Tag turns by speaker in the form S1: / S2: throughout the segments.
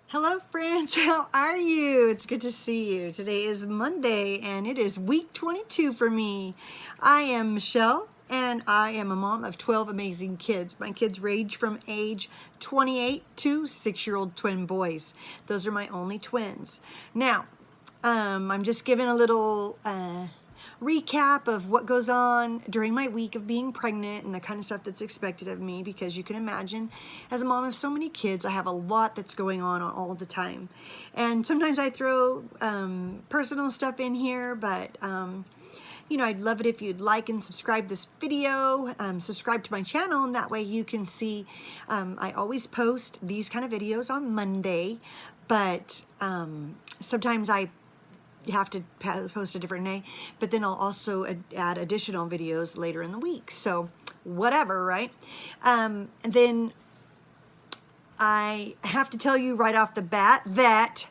S1: Hello friends, how are you? It's good to see you. Today is Monday and it is week 22 for me. I am Michelle and I am a mom of 12 amazing kids. My kids range from age 28 to 6-year-old twin boys. Those are my only twins. Now, I'm just giving a little recap of what goes on during my week of being pregnant and the kind of stuff that's expected of me, because you can imagine as a mom of so many kids, I have a lot that's going on all the time. And sometimes I throw personal stuff in here, but you know, I'd love it if you'd like and subscribe this video, subscribe to my channel, and that way you can see, I always post these kind of videos on Monday, but sometimes I have to post a different day, but then I'll also add additional videos later in the week. So whatever, right? And then I have to tell you right off the bat that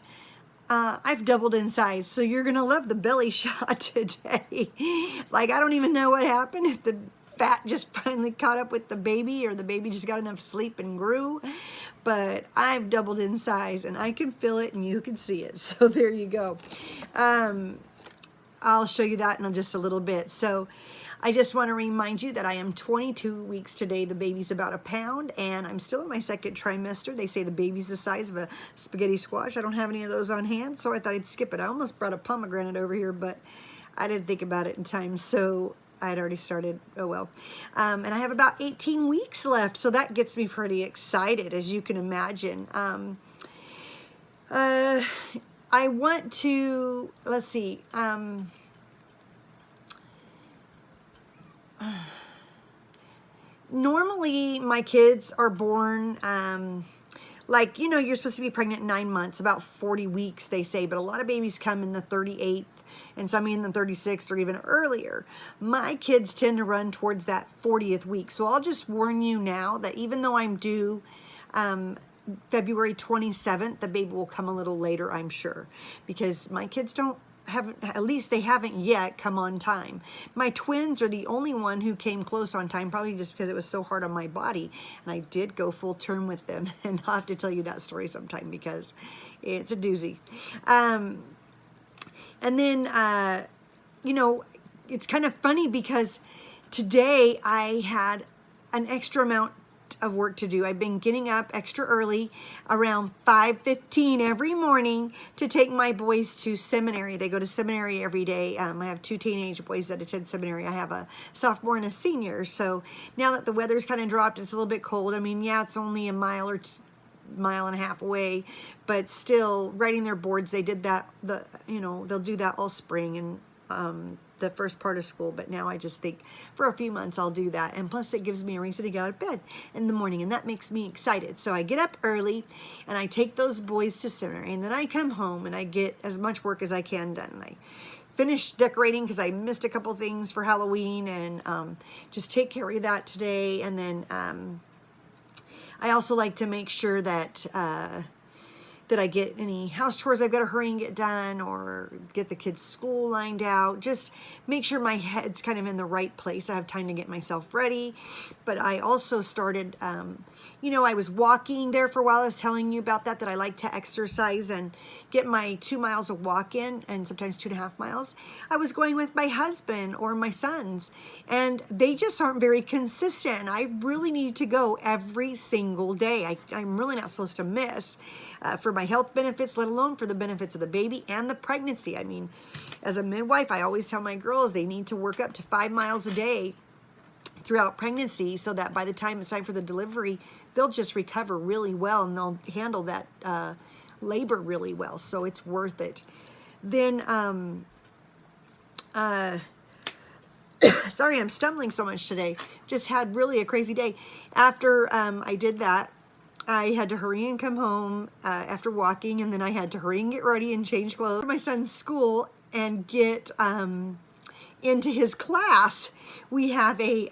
S1: I've doubled in size, so you're gonna love the belly shot today. Like, I don't even know what happened, if the fat just finally caught up with the baby or the baby just got enough sleep and grew, but I've doubled in size and I can feel it and you can see it. So there you go. I'll show you that in just a little bit. So I just want to remind you that I am 22 weeks today. The baby's about a pound and I'm still in my second trimester. They say the baby's the size of a spaghetti squash. I don't have any of those on hand, so I thought I'd skip it. I almost brought a pomegranate over here, but I didn't think about it in time, so I'd already started, oh well. And I have about 18 weeks left, so that gets me pretty excited, as you can imagine. I want to, let's see, normally my kids are born, like, you know, you're supposed to be pregnant 9 months, about 40 weeks, they say, but a lot of babies come in the 38th, and some in the 36th or even earlier. My kids tend to run towards that 40th week. So I'll just warn you now that even though I'm due February 27th, the baby will come a little later, I'm sure, because my kids haven't, at least they haven't yet come on time. My twins are the only one who came close on time, probably just because it was so hard on my body, and I did go full term with them, and I'll have to tell you that story sometime because it's a doozy. And then, you know, it's kind of funny because today I had an extra amount of work to do. I've been getting up extra early around 5:15 every morning to take my boys to seminary. They go to seminary every day. I have 2 teenage boys that attend seminary. I have a sophomore and a senior. So now that the weather's kind of dropped, it's a little bit cold. I mean, yeah, it's only a mile or mile and a half away, but still writing their boards, they did that, you know, they'll do that all spring and the first part of school, but now I just think for a few months I'll do that, and plus it gives me a reason to get out of bed in the morning, and that makes me excited. So I get up early and I take those boys to seminary, and then I come home and I get as much work as I can done, and I finish decorating because I missed a couple things for Halloween, and just take care of that today. And then I also like to make sure that that I get any house chores I've got to hurry and get done, or get the kids' school lined out. Just make sure my head's kind of in the right place. I have time to get myself ready. But I also started, you know, I was walking there for a while. I was telling you about that I like to exercise and get my 2 miles of walk in, and sometimes 2.5 miles. I was going with my husband or my sons, and they just aren't very consistent. I really need to go every single day. I'm really not supposed to miss. For my health benefits, let alone for the benefits of the baby and the pregnancy. I mean, as a midwife, I always tell my girls they need to work up to 5 miles a day throughout pregnancy, so that by the time it's time for the delivery, they'll just recover really well and they'll handle that labor really well. So it's worth it. Then, sorry, I'm stumbling so much today. Just had really a crazy day. After I did that, I had to hurry and come home after walking, and then I had to hurry and get ready and change clothes for my son's school and get into his class. We have he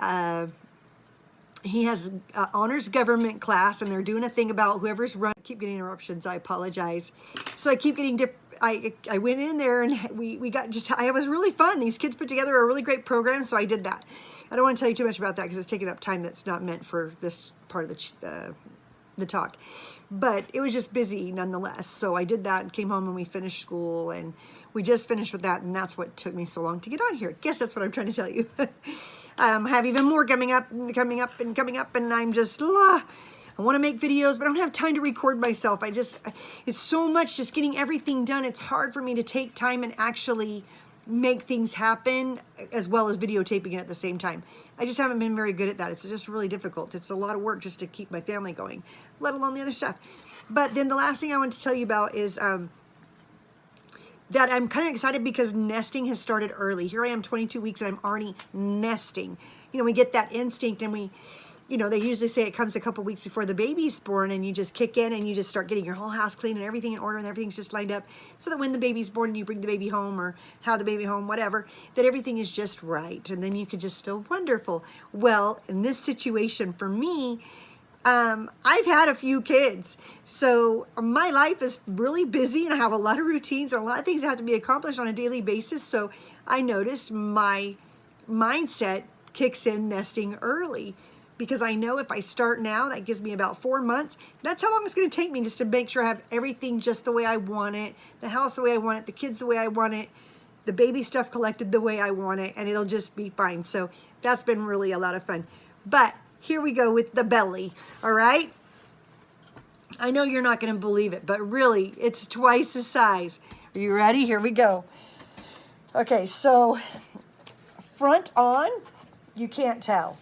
S1: has honors government class, and they're doing a thing about whoever's run. I keep getting interruptions, I apologize. So I keep getting I went in there and we got it was really fun. These kids put together a really great program, so I did that. I don't want to tell you too much about that because it's taking up time that's not meant for this part of the the talk. But it was just busy nonetheless. So I did that and came home and we finished school, and we just finished with that, and that's what took me so long to get on here. Guess that's what I'm trying to tell you. I have even more coming up, and I'm just, I want to make videos, but I don't have time to record myself. It's so much just getting everything done. It's hard for me to take time and actually make things happen as well as videotaping it at the same time. I just haven't been very good at that. It's just really difficult. It's a lot of work just to keep my family going, let alone the other stuff. But then the last thing I want to tell you about is that I'm kind of excited because nesting has started early. Here I am 22 weeks and I'm already nesting. You know, we get that instinct, and we, you know, they usually say it comes a couple weeks before the baby's born, and you just kick in and you just start getting your whole house clean and everything in order, and everything's just lined up so that when the baby's born and you bring the baby home or have the baby home, whatever, that everything is just right, and then you could just feel wonderful. Well, in this situation for me, I've had a few kids, so my life is really busy and I have a lot of routines and a lot of things that have to be accomplished on a daily basis. So I noticed my mindset kicks in nesting early, because I know if I start now, that gives me about 4 months. That's how long it's going to take me just to make sure I have everything just the way I want it, the house the way I want it, the kids the way I want it, the baby stuff collected the way I want it, and it'll just be fine. So that's been really a lot of fun. But here we go with the belly, all right? I know you're not going to believe it, but really, it's twice the size. Are you ready? Here we go. Okay, so front on, you can't tell.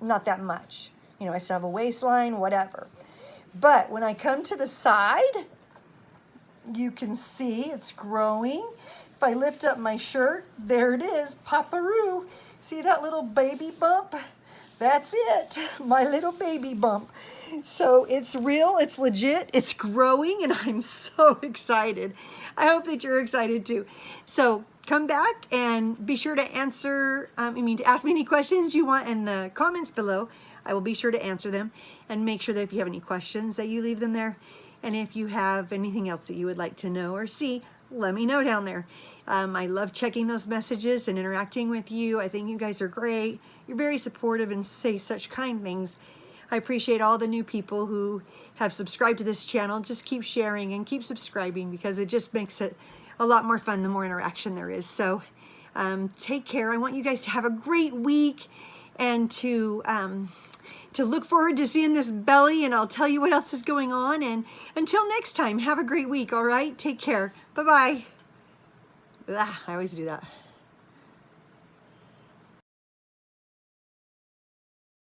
S1: Not that much. You know, I still have a waistline, whatever. But when I come to the side, you can see it's growing. If I lift up my shirt, there it is, Paparoo. See that little baby bump? That's it, my little baby bump. So it's real, it's legit, it's growing, and I'm so excited. I hope that you're excited too. So come back and be sure to answer, to ask me any questions you want in the comments below. I will be sure to answer them, and make sure that if you have any questions that you leave them there. And if you have anything else that you would like to know or see, let me know down there. I love checking those messages and interacting with you. I think you guys are great. You're very supportive and say such kind things. I appreciate all the new people who have subscribed to this channel. Just keep sharing and keep subscribing, because it just makes it a lot more fun the more interaction there is. So take care. I want you guys to have a great week, and to look forward to seeing this belly, and I'll tell you what else is going on. And until next time, have a great week, all right? Take care. Bye-bye. I always do that.